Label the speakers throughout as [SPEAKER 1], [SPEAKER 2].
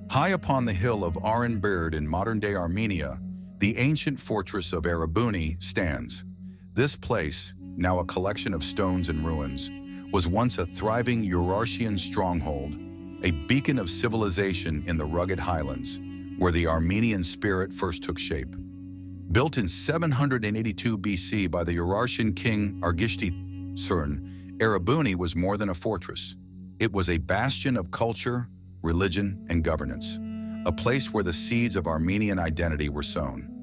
[SPEAKER 1] High upon the hill of Arenberg in modern-day Armenia, the ancient fortress of Erebuni stands. This place, now a collection of stones and ruins, was once a thriving Urartian stronghold, a beacon of civilization in the rugged highlands, where the Armenian spirit first took shape. Built in 782 BC by the Urartian king Argishti III, Erebuni was more than a fortress. It was a bastion of culture, religion, and governance, a place where the seeds of Armenian identity were sown.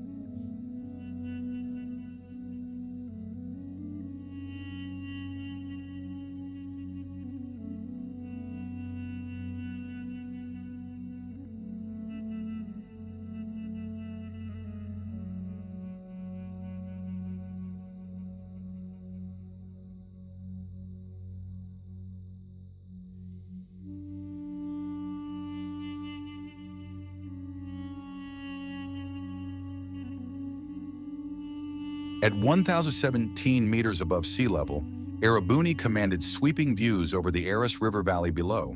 [SPEAKER 1] At 1,017 meters above sea level, Erebuni commanded sweeping views over the Aras River valley below.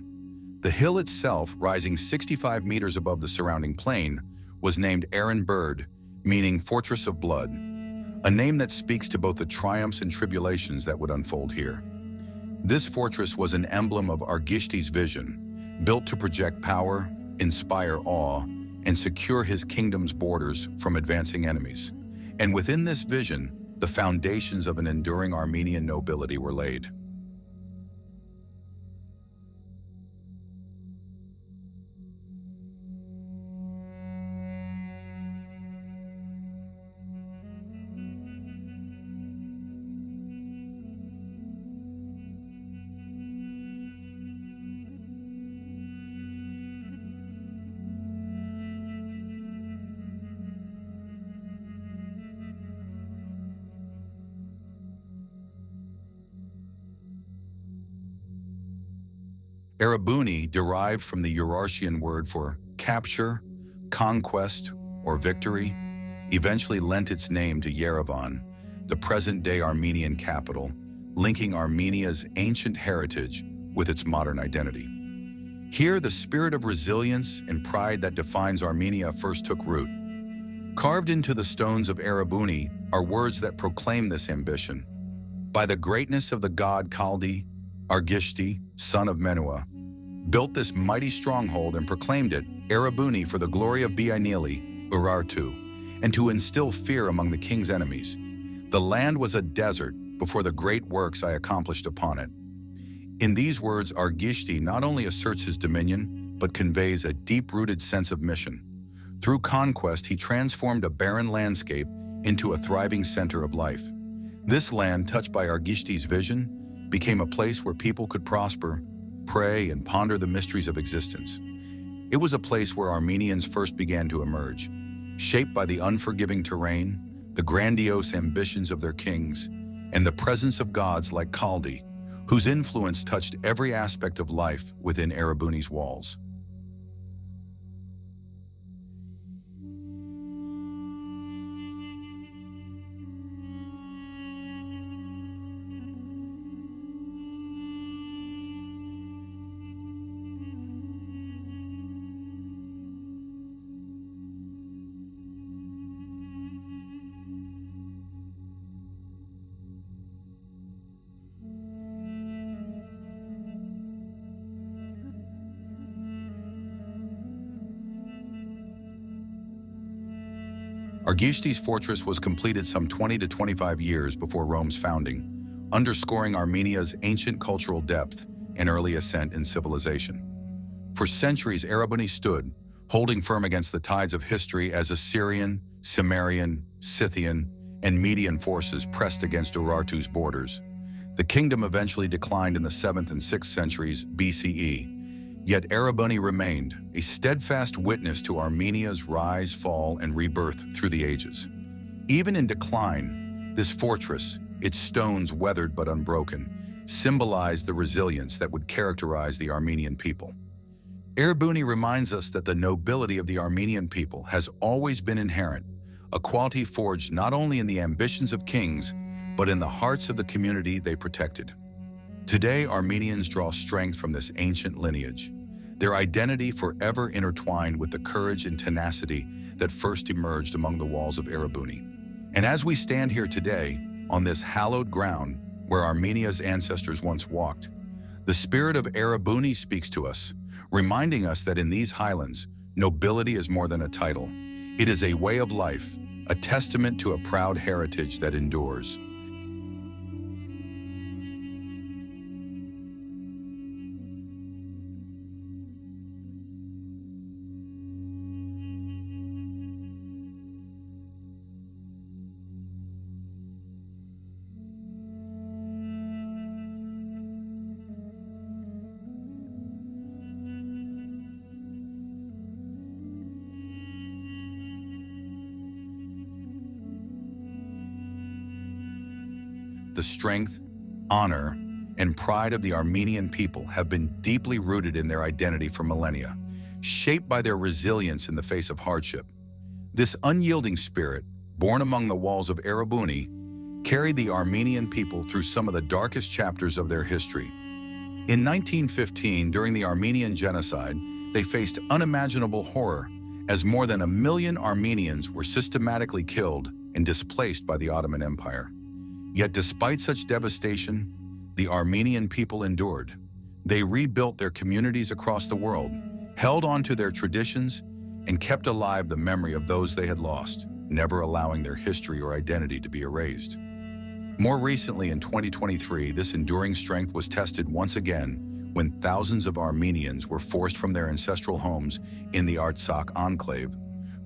[SPEAKER 1] The hill itself, rising 65 meters above the surrounding plain, was named Arenberg, meaning Fortress of Blood, a name that speaks to both the triumphs and tribulations that would unfold here. This fortress was an emblem of Argishti's vision, built to project power, inspire awe, and secure his kingdom's borders from advancing enemies. And within this vision, the foundations of an enduring Armenian nobility were laid. Erebuni, derived from the Urartian word for capture, conquest, or victory, eventually lent its name to Yerevan, the present-day Armenian capital, linking Armenia's ancient heritage with its modern identity. Here, the spirit of resilience and pride that defines Armenia first took root. Carved into the stones of Erebuni are words that proclaim this ambition. By the greatness of the god Kaldi, Argishti, son of Menua, built this mighty stronghold and proclaimed it Erebuni for the glory of Biainili, Urartu, and to instill fear among the king's enemies. The land was a desert before the great works I accomplished upon it. In these words, Argishti not only asserts his dominion, but conveys a deep-rooted sense of mission. Through conquest, he transformed a barren landscape into a thriving center of life. This land, touched by Argishti's vision, became a place where people could prosper, pray, and ponder the mysteries of existence. It was a place where Armenians first began to emerge, shaped by the unforgiving terrain, the grandiose ambitions of their kings, and the presence of gods like Kaldi, whose influence touched every aspect of life within Erebuni's walls. Argishti's fortress was completed some 20 to 25 years before Rome's founding, underscoring Armenia's ancient cultural depth and early ascent in civilization. For centuries, Erebuni stood, holding firm against the tides of history as Assyrian, Cimmerian, Scythian, and Median forces pressed against Urartu's borders. The kingdom eventually declined in the 7th and 6th centuries BCE, yet Erebuni remained a steadfast witness to Armenia's rise, fall, and rebirth through the ages. Even in decline, this fortress, its stones weathered but unbroken, symbolized the resilience that would characterize the Armenian people. Erebuni reminds us that the nobility of the Armenian people has always been inherent, a quality forged not only in the ambitions of kings, but in the hearts of the community they protected. Today, Armenians draw strength from this ancient lineage. their identity forever intertwined with the courage and tenacity that first emerged among the walls of Erebuni. And as we stand here today, on this hallowed ground where Armenia's ancestors once walked, the spirit of Erebuni speaks to us, reminding us that in these highlands, nobility is more than a title. It is a way of life, a testament to a proud heritage that endures. The strength, honor, and pride of the Armenian people have been deeply rooted in their identity for millennia, shaped by their resilience in the face of hardship. This unyielding spirit, born among the walls of Erebuni, carried the Armenian people through some of the darkest chapters of their history. In 1915, during the Armenian genocide, they faced unimaginable horror as more than 1 million Armenians were systematically killed and displaced by the Ottoman Empire. Yet despite such devastation, the Armenian people endured. They rebuilt their communities across the world, held on to their traditions, and kept alive the memory of those they had lost, never allowing their history or identity to be erased. More recently, in 2023, this enduring strength was tested once again when thousands of Armenians were forced from their ancestral homes in the Artsakh enclave,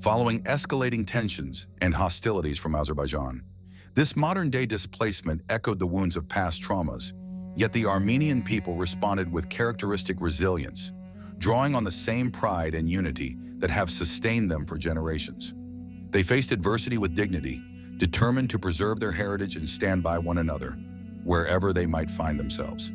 [SPEAKER 1] following escalating tensions and hostilities from Azerbaijan. This modern-day displacement echoed the wounds of past traumas, yet the Armenian people responded with characteristic resilience, drawing on the same pride and unity that have sustained them for generations. They faced adversity with dignity, determined to preserve their heritage and stand by one another, wherever they might find themselves.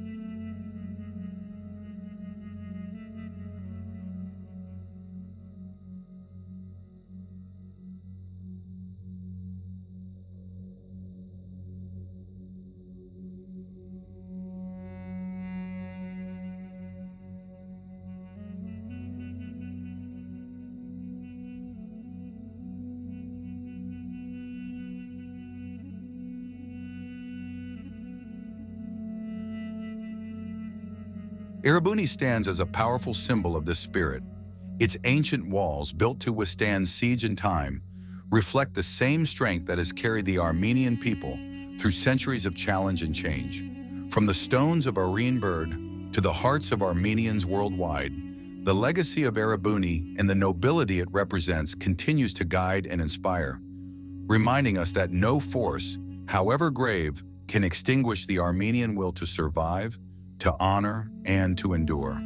[SPEAKER 1] Erebuni stands as a powerful symbol of this spirit. Its ancient walls, built to withstand siege and time, reflect the same strength that has carried the Armenian people through centuries of challenge and change. From the stones of Urartian to the hearts of Armenians worldwide, the legacy of Erebuni and the nobility it represents continues to guide and inspire, reminding us that no force, however grave, can extinguish the Armenian will to survive, to honor, and to endure.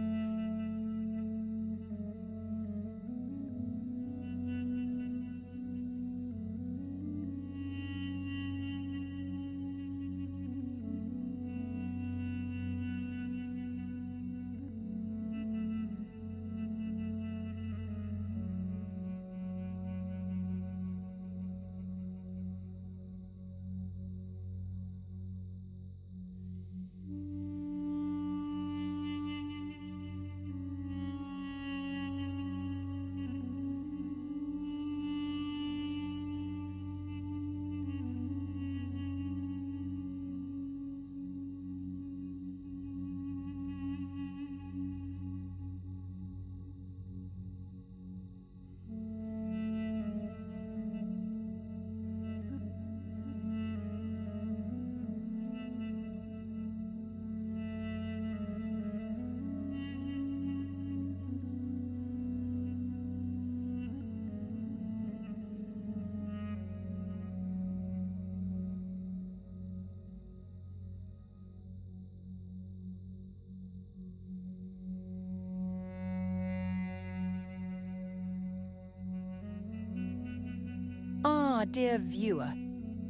[SPEAKER 2] Dear viewer,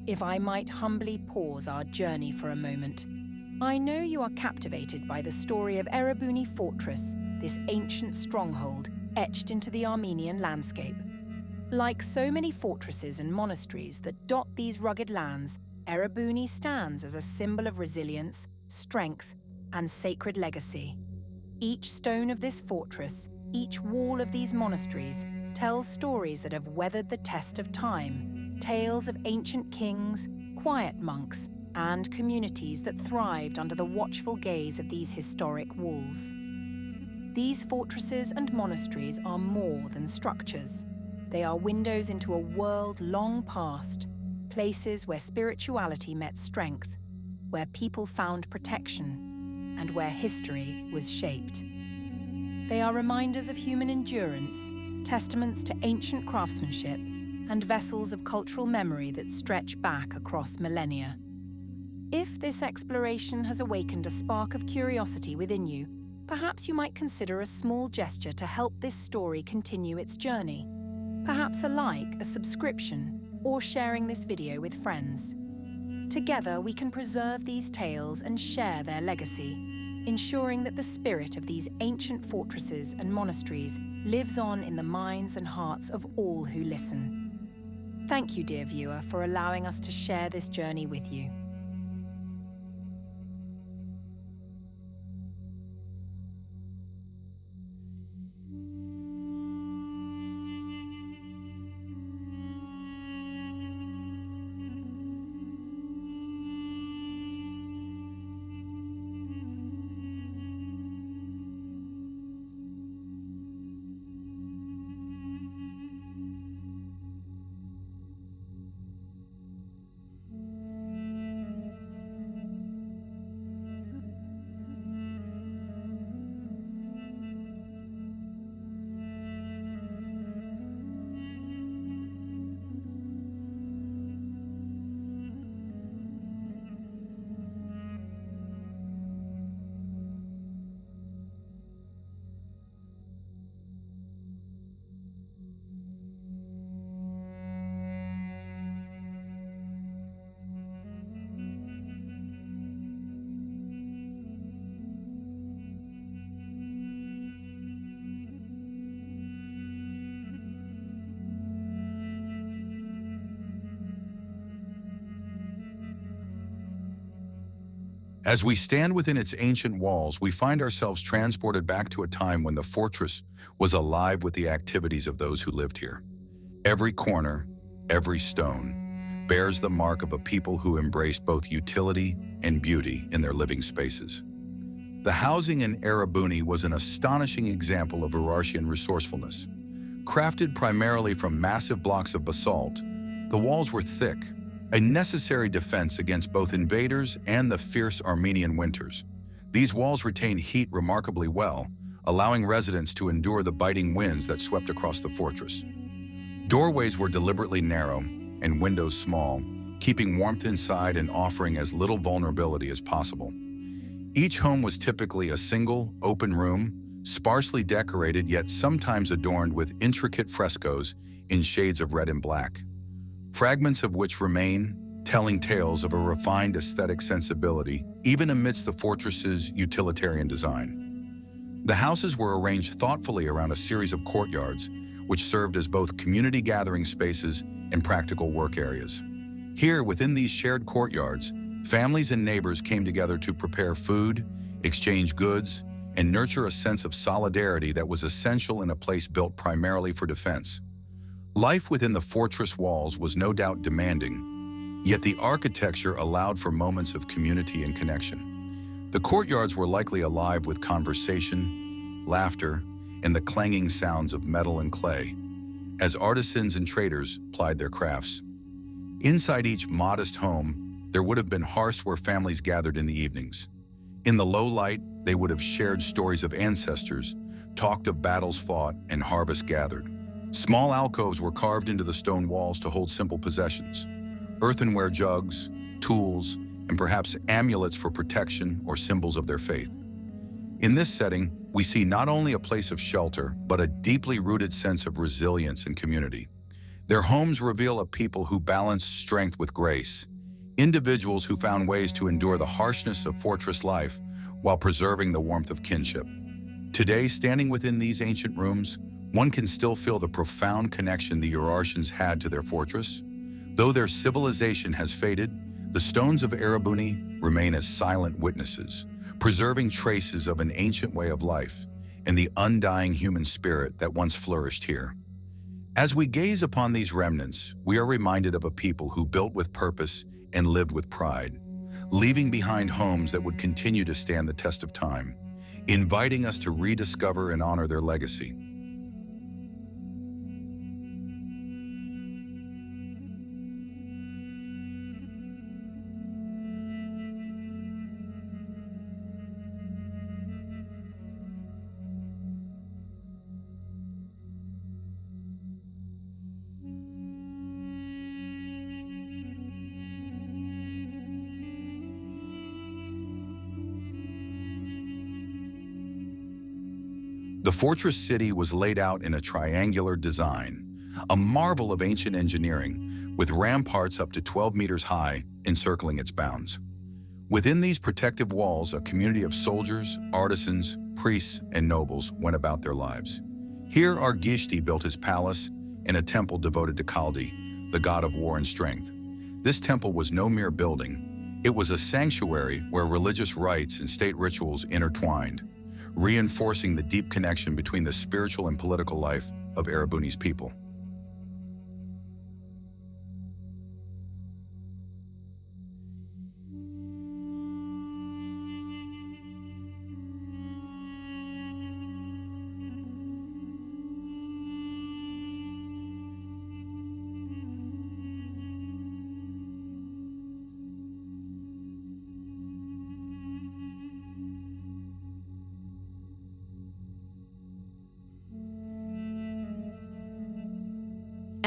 [SPEAKER 2] if I might humbly pause our journey for a moment, I know you are captivated by the story of Erebuni Fortress, this ancient stronghold etched into the Armenian landscape. Like so many fortresses and monasteries that dot these rugged lands, Erebuni stands as a symbol of resilience, strength, and sacred legacy. Each stone of this fortress, each wall of these monasteries, tells stories that have weathered the test of time, tales of ancient kings, quiet monks, and communities that thrived under the watchful gaze of these historic walls. These fortresses and monasteries are more than structures. They are windows into a world long past, places where spirituality met strength, where people found protection, and where history was shaped. They are reminders of human endurance, testaments to ancient craftsmanship, and vessels of cultural memory that stretch back across millennia. If this exploration has awakened a spark of curiosity within you, perhaps you might consider a small gesture to help this story continue its journey. Perhaps a like, a subscription, or sharing this video with friends. Together, we can preserve these tales and share their legacy, ensuring that the spirit of these ancient fortresses and monasteries lives on in the minds and hearts of all who listen. Thank you, dear viewer, for allowing us to share this journey with you.
[SPEAKER 1] As we stand within its ancient walls, we find ourselves transported back to a time when the fortress was alive with the activities of those who lived here. Every corner, every stone, bears the mark of a people who embraced both utility and beauty in their living spaces. The housing in Erebuni was an astonishing example of Urartian resourcefulness. Crafted primarily from massive blocks of basalt, the walls were thick, a necessary defense against both invaders and the fierce Armenian winters. These walls retained heat remarkably well, allowing residents to endure the biting winds that swept across the fortress. Doorways were deliberately narrow and windows small, keeping warmth inside and offering as little vulnerability as possible. Each home was typically a single, open room, sparsely decorated yet sometimes adorned with intricate frescoes in shades of red and black, fragments of which remain, telling tales of a refined aesthetic sensibility, even amidst the fortress's utilitarian design. The houses were arranged thoughtfully around a series of courtyards, which served as both community gathering spaces and practical work areas. Here, within these shared courtyards, families and neighbors came together to prepare food, exchange goods, and nurture a sense of solidarity that was essential in a place built primarily for defense. Life within the fortress walls was no doubt demanding, yet the architecture allowed for moments of community and connection. The courtyards were likely alive with conversation, laughter, and the clanging sounds of metal and clay, as artisans and traders plied their crafts. Inside each modest home, there would have been hearths where families gathered in the evenings. In the low light, they would have shared stories of ancestors, talked of battles fought, and harvests gathered. Small alcoves were carved into the stone walls to hold simple possessions, earthenware jugs, tools, and perhaps amulets for protection or symbols of their faith. In this setting, we see not only a place of shelter, but a deeply rooted sense of resilience and community. Their homes reveal a people who balanced strength with grace, individuals who found ways to endure the harshness of fortress life while preserving the warmth of kinship. Today, standing within these ancient rooms, one can still feel the profound connection the Urartians had to their fortress. Though their civilization has faded, the stones of Erebuni remain as silent witnesses, preserving traces of an ancient way of life and the undying human spirit that once flourished here. As we gaze upon these remnants, we are reminded of a people who built with purpose and lived with pride, leaving behind homes that would continue to stand the test of time, inviting us to rediscover and honor their legacy. The fortress city was laid out in a triangular design, a marvel of ancient engineering, with ramparts up to 12 meters high encircling its bounds. Within these protective walls, a community of soldiers, artisans, priests, and nobles went about their lives. Here, Argishti built his palace and a temple devoted to Kaldi, the god of war and strength. This temple was no mere building. It was a sanctuary where religious rites and state rituals intertwined, reinforcing the deep connection between the spiritual and political life of Erebuni's people.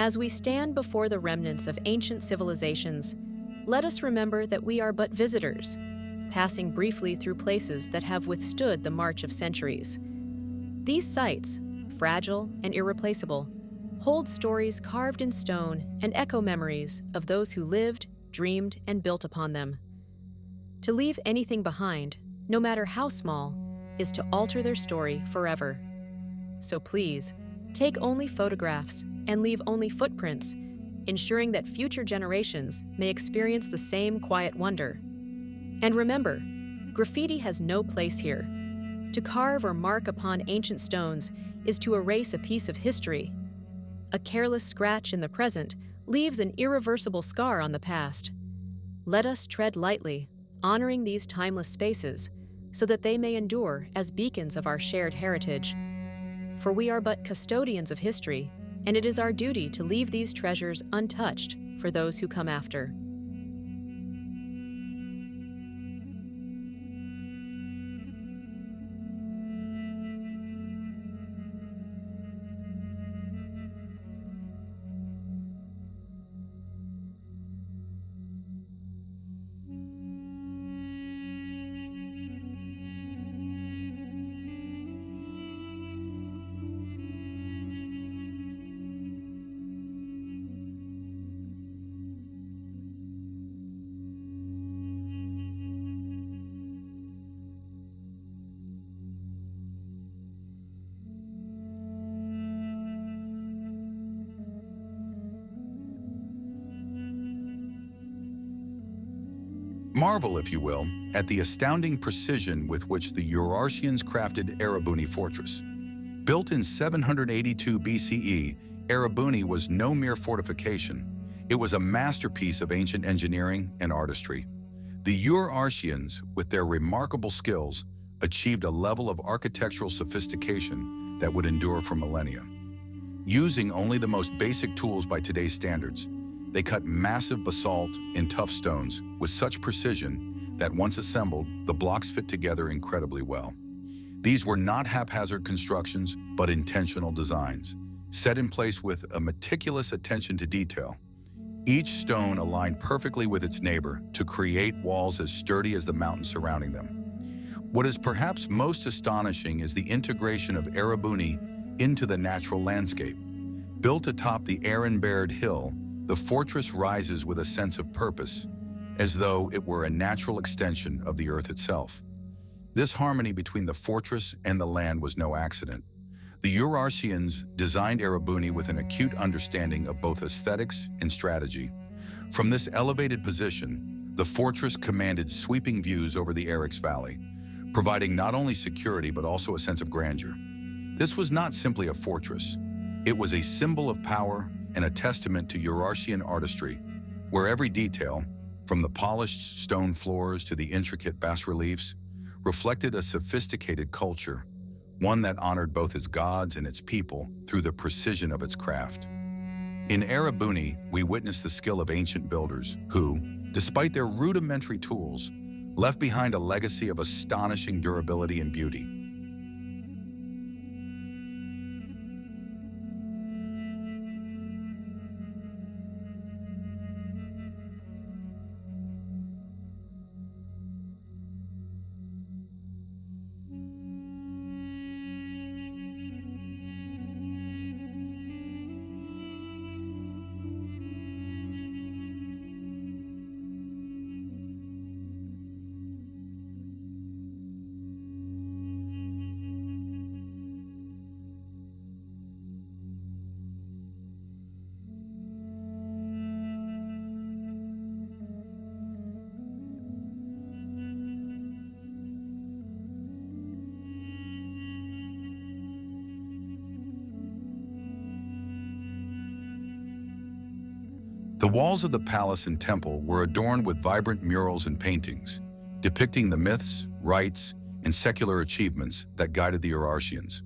[SPEAKER 3] As we stand before the remnants of ancient civilizations, let us remember that we are but visitors, passing briefly through places that have withstood the march of centuries. These sites, fragile and irreplaceable, hold stories carved in stone and echo memories of those who lived, dreamed, and built upon them. To leave anything behind, no matter how small, is to alter their story forever. So please, take only photographs and leave only footprints, ensuring that future generations may experience the same quiet wonder. And remember, graffiti has no place here. To carve or mark upon ancient stones is to erase a piece of history. A careless scratch in the present leaves an irreversible scar on the past. Let us tread lightly, honoring these timeless spaces, so that they may endure as beacons of our shared heritage. For we are but custodians of history, and it is our duty to leave these treasures untouched for those who come after.
[SPEAKER 1] Marvel, if you will, at the astounding precision with which the Urartians crafted Erebuni Fortress. Built in 782 BCE, Erebuni was no mere fortification. It was a masterpiece of ancient engineering and artistry. The Urartians, with their remarkable skills, achieved a level of architectural sophistication that would endure for millennia. Using only the most basic tools by today's standards, they cut massive basalt and tough stones with such precision that once assembled, the blocks fit together incredibly well. These were not haphazard constructions, but intentional designs, set in place with a meticulous attention to detail. Each stone aligned perfectly with its neighbor to create walls as sturdy as the mountains surrounding them. What is perhaps most astonishing is the integration of Erebuni into the natural landscape. Built atop the Aran-bared hill, the fortress rises with a sense of purpose, as though it were a natural extension of the earth itself. This harmony between the fortress and the land was no accident. The Urartians designed Erebuni with an acute understanding of both aesthetics and strategy. From this elevated position, the fortress commanded sweeping views over the Eryx Valley, providing not only security but also a sense of grandeur. This was not simply a fortress. It was a symbol of power and a testament to Urartian artistry, where every detail, from the polished stone floors to the intricate bas-reliefs, reflected a sophisticated culture, one that honored both its gods and its people through the precision of its craft. In Erebuni, we witness the skill of ancient builders who, despite their rudimentary tools, left behind a legacy of astonishing durability and beauty. The walls of the palace and temple were adorned with vibrant murals and paintings, depicting the myths, rites, and secular achievements that guided the Urartians.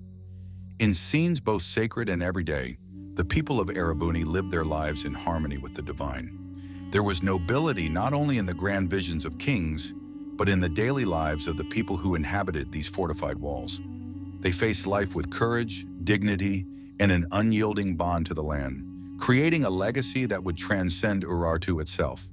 [SPEAKER 1] In scenes both sacred and everyday, the people of Erebuni lived their lives in harmony with the divine. There was nobility not only in the grand visions of kings, but in the daily lives of the people who inhabited these fortified walls. They faced life with courage, dignity, and an unyielding bond to the land, creating a legacy that would transcend Urartu itself.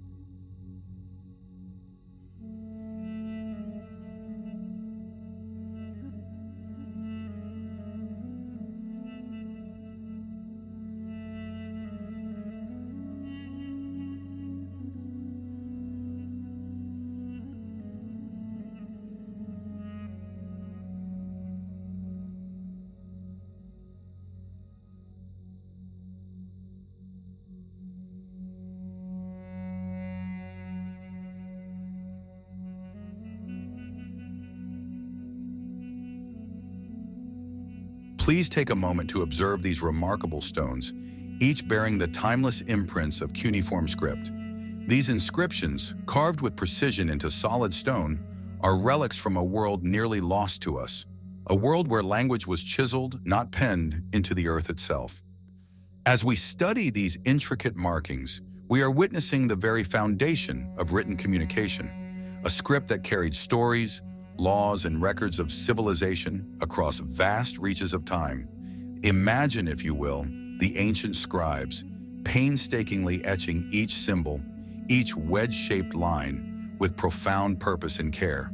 [SPEAKER 1] Please take a moment to observe these remarkable stones, each bearing the timeless imprints of cuneiform script. These inscriptions, carved with precision into solid stone, are relics from a world nearly lost to us, a world where language was chiseled, not penned, into the earth itself. As we study these intricate markings, we are witnessing the very foundation of written communication, a script that carried stories, laws, and records of civilization across vast reaches of time. Imagine, if you will, the ancient scribes painstakingly etching each symbol, each wedge-shaped line, with profound purpose and care.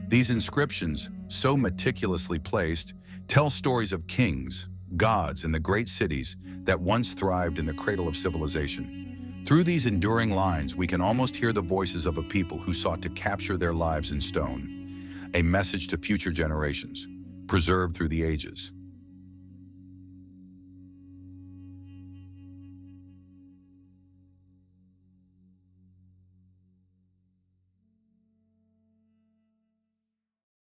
[SPEAKER 1] These inscriptions, so meticulously placed, tell stories of kings, gods, and the great cities that once thrived in the cradle of civilization. Through these enduring lines, we can almost hear the voices of a people who sought to capture their lives in stone, a message to future generations, preserved through the ages.